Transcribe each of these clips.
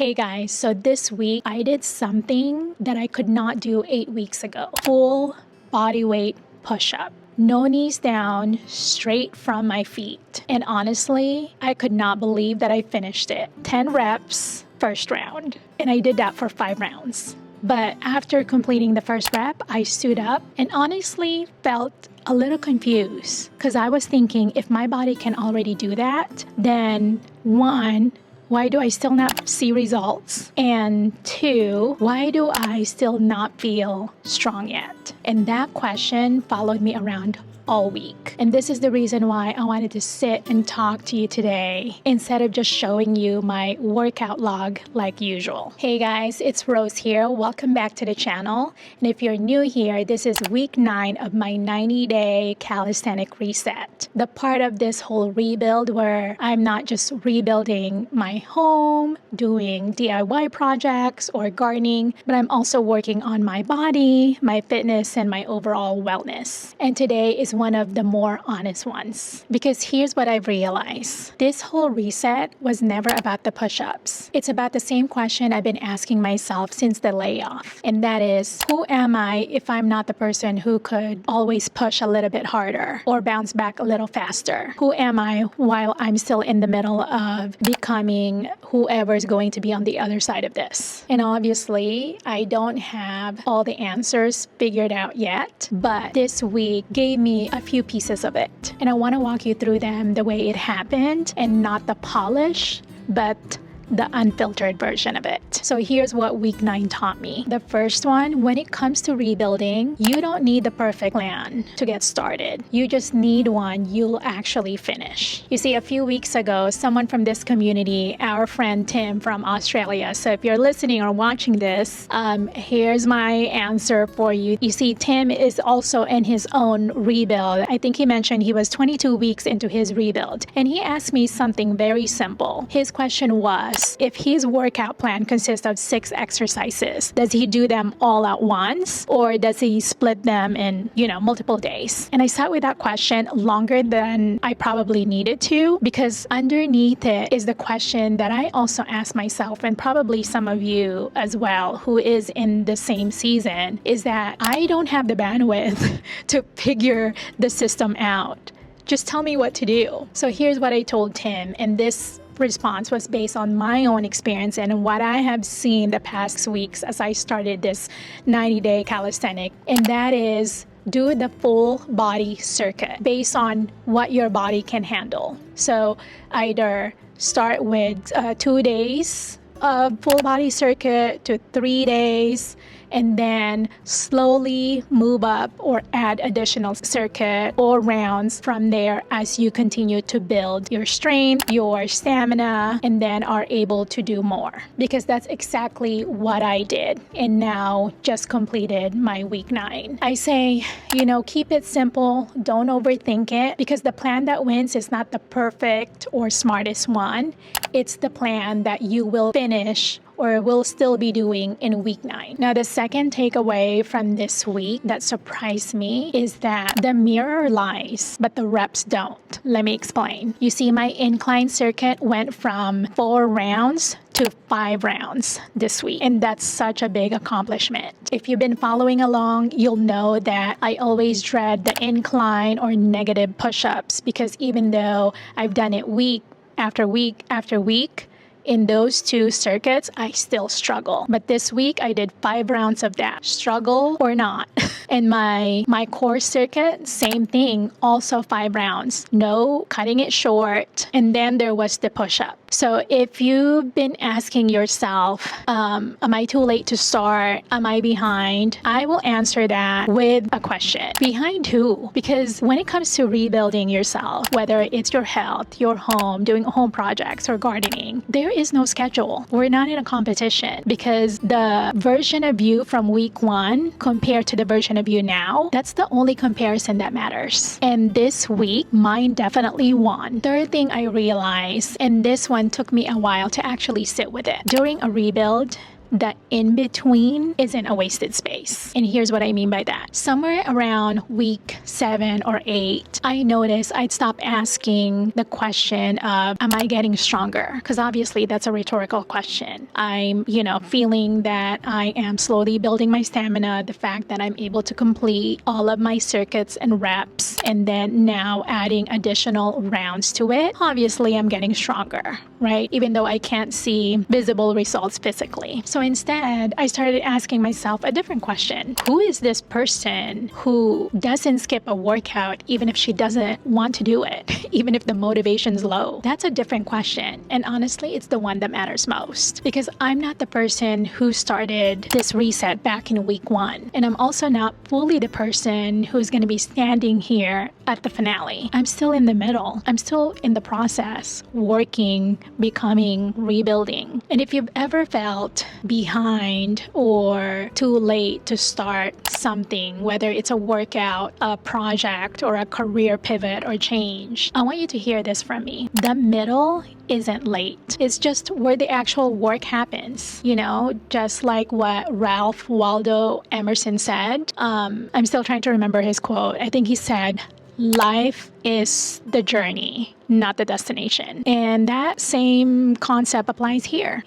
Hey guys, so this week I did something that I could not do 8 weeks ago. Full body weight push-up. No knees down, straight from my feet. And honestly, I could not believe that I finished it. 10 reps, first round. And I did that for 5 rounds. But after completing the first rep, I stood up and honestly felt a little confused because I was thinking if my body can already do that, then 1, why do I still not see results? And 2, why do I still not feel strong yet? And that question followed me around all week. And this is the reason why I wanted to sit and talk to you today instead of just showing you my workout log like usual. Hey guys, it's Rose here. Welcome back to the channel. And if you're new here, this is week 9 of my 90-day Calisthenic Reset. The part of this whole rebuild where I'm not just rebuilding my home, doing DIY projects or gardening, but I'm also working on my body, my fitness, and my overall wellness. And today is one of the more honest ones. Because here's what I've realized. This whole reset was never about the push-ups. It's about the same question I've been asking myself since the layoff. And that is, who am I if I'm not the person who could always push a little bit harder or bounce back a little faster? Who am I while I'm still in the middle of becoming whoever's going to be on the other side of this? And obviously, I don't have all the answers figured out yet, but this week gave me a few pieces of it. And I want to walk you through them the way it happened and not the polish, but the unfiltered version of it. So here's what week 9 taught me. The first one, when it comes to rebuilding, you don't need the perfect plan to get started. You just need one you'll actually finish. You see, a few weeks ago, someone from this community, our friend Tim from Australia. So if you're listening or watching this, here's my answer for you. You see, Tim is also in his own rebuild. I think he mentioned he was 22 weeks into his rebuild. And he asked me something very simple. His question was, if his workout plan consists of 6 exercises, does he do them all at once or does he split them in, multiple days? And I sat with that question longer than I probably needed to, because underneath it is the question that I also ask myself, and probably some of you as well who is in the same season, is that I don't have the bandwidth to figure the system out. Just tell me what to do. So here's what I told Tim, and this response was based on my own experience and what I have seen the past weeks as I started this 90-day calisthenic, and that is do the full body circuit based on what your body can handle. So either start with 2 days of full body circuit to 3 days, and then slowly move up or add additional circuit or rounds from there as you continue to build your strength, your stamina, and then are able to do more. Because that's exactly what I did, and now just completed my week 9. I say, keep it simple, don't overthink it, because the plan that wins is not the perfect or smartest one. It's the plan that you will finish or will still be doing in week 9. Now, the second takeaway from this week that surprised me is that the mirror lies, but the reps don't. Let me explain. You see, my incline circuit went from 4 rounds to 5 rounds this week. And that's such a big accomplishment. If you've been following along, you'll know that I always dread the incline or negative push-ups, because even though I've done it week after week after week, in those 2 circuits, I still struggle. But this week, I did 5 rounds of that, struggle or not. And my core circuit, same thing, also 5 rounds. No cutting it short. And then there was the push-up. So if you've been asking yourself, am I too late to start? Am I behind? I will answer that with a question. Behind who? Because when it comes to rebuilding yourself, whether it's your health, your home, doing home projects or gardening, there is no schedule. We're not in a competition, because the version of you from week 1 compared to the version of you now, that's the only comparison that matters. And this week, mine definitely won. Third thing I realized, and this one took me a while to actually sit with it. During a rebuild, the in-between isn't a wasted space. And here's what I mean by that. Somewhere around week 7 or 8, I noticed I'd stop asking the question of, am I getting stronger? Because obviously that's a rhetorical question. I'm, feeling that I am slowly building my stamina, the fact that I'm able to complete all of my circuits and reps, and then now adding additional rounds to it. Obviously, I'm getting stronger, right? Even though I can't see visible results physically. So instead, I started asking myself a different question. Who is this person who doesn't skip a workout even if she doesn't want to do it, even if the motivation's low? That's a different question. And honestly, it's the one that matters most, because I'm not the person who started this reset back in week 1. And I'm also not fully the person who's going to be standing here at the finale. I'm still in the middle. I'm still in the process, working, becoming, rebuilding. And if you've ever felt behind or too late to start something, whether it's a workout, a project, or a career pivot or change, I want you to hear this from me. The middle isn't late. It's just where the actual work happens, just like what Ralph Waldo Emerson said. I'm still trying to remember his quote. I think he said, life is the journey, not the destination. And that same concept applies here.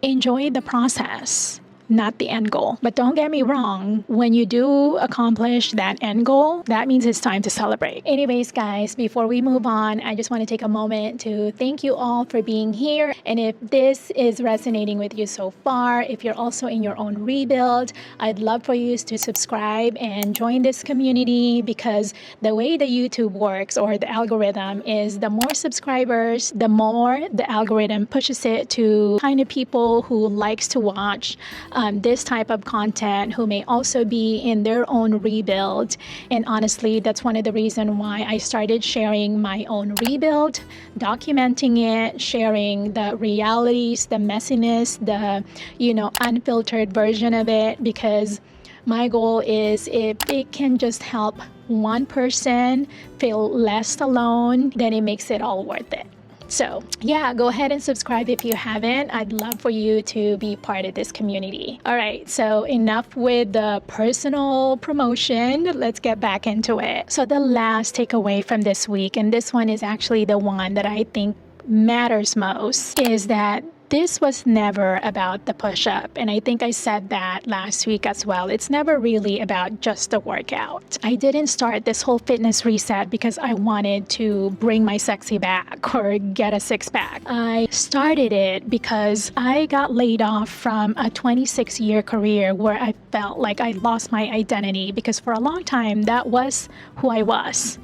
Enjoy the process, not the end goal. But don't get me wrong, when you do accomplish that end goal, that means it's time to celebrate. Anyways, guys, before we move on, I just want to take a moment to thank you all for being here. And if this is resonating with you so far, if you're also in your own rebuild, I'd love for you to subscribe and join this community, because the way the YouTube works, or the algorithm, is the more subscribers, the more the algorithm pushes it to kind of people who likes to watch this type of content, who may also be in their own rebuild. And honestly, that's one of the reasons why I started sharing my own rebuild, documenting it, sharing the realities, the messiness, the, unfiltered version of it, because my goal is, if it can just help one person feel less alone, then it makes it all worth it. So yeah, go ahead and subscribe if you haven't. I'd love for you to be part of this community. All right, so enough with the personal promotion. Let's get back into it. So the last takeaway from this week, and this one is actually the one that I think matters most, is that this was never about the push-up. And I think I said that last week as well. It's never really about just the workout. I didn't start this whole fitness reset because I wanted to bring my sexy back or get a six-pack. I started it because I got laid off from a 26-year career where I felt like I lost my identity, because for a long time, that was who I was.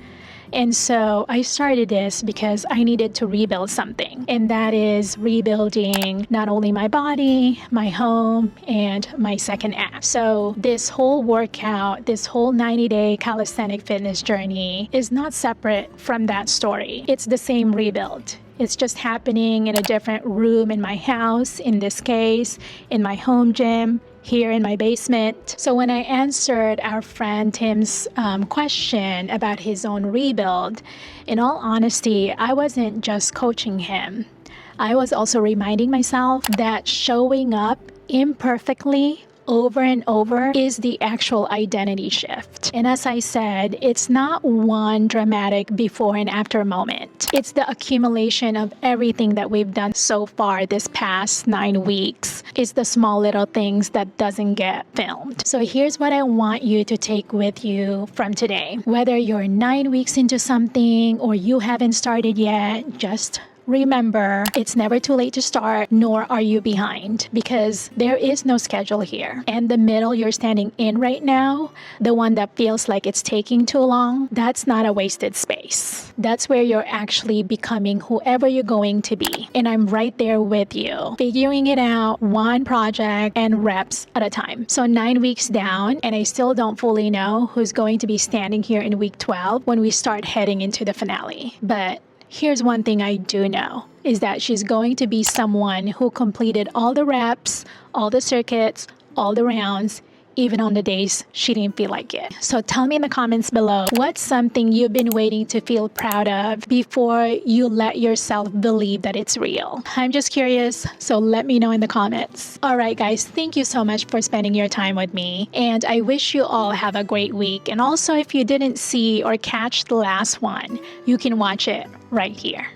And so I started this because I needed to rebuild something. And that is rebuilding not only my body, my home, and my second act. So this whole workout, this whole 90-day calisthenic fitness journey is not separate from that story. It's the same rebuild. It's just happening in a different room in my house, in this case, in my home gym, here in my basement. So when I answered our friend Tim's question about his own rebuild, in all honesty, I wasn't just coaching him. I was also reminding myself that showing up imperfectly over and over is the actual identity shift. And as I said, it's not one dramatic before and after moment. It's the accumulation of everything that we've done so far this past 9 weeks. It's the small little things that doesn't get filmed. So here's what I want you to take with you from today. Whether you're 9 weeks into something or you haven't started yet, just remember, it's never too late to start, nor are you behind, because there is no schedule here. And the middle you're standing in right now, the one that feels like it's taking too long, that's not a wasted space. That's where you're actually becoming whoever you're going to be. And I'm right there with you, figuring it out one project and reps at a time. So 9 weeks down, and I still don't fully know who's going to be standing here in week 12 when we start heading into the finale. But here's one thing I do know, is that she's going to be someone who completed all the reps, all the circuits, all the rounds, even on the days she didn't feel like it. So tell me in the comments below, what's something you've been waiting to feel proud of before you let yourself believe that it's real? I'm just curious, so let me know in the comments. All right, guys, thank you so much for spending your time with me, and I wish you all have a great week. And also, if you didn't see or catch the last one, you can watch it right here.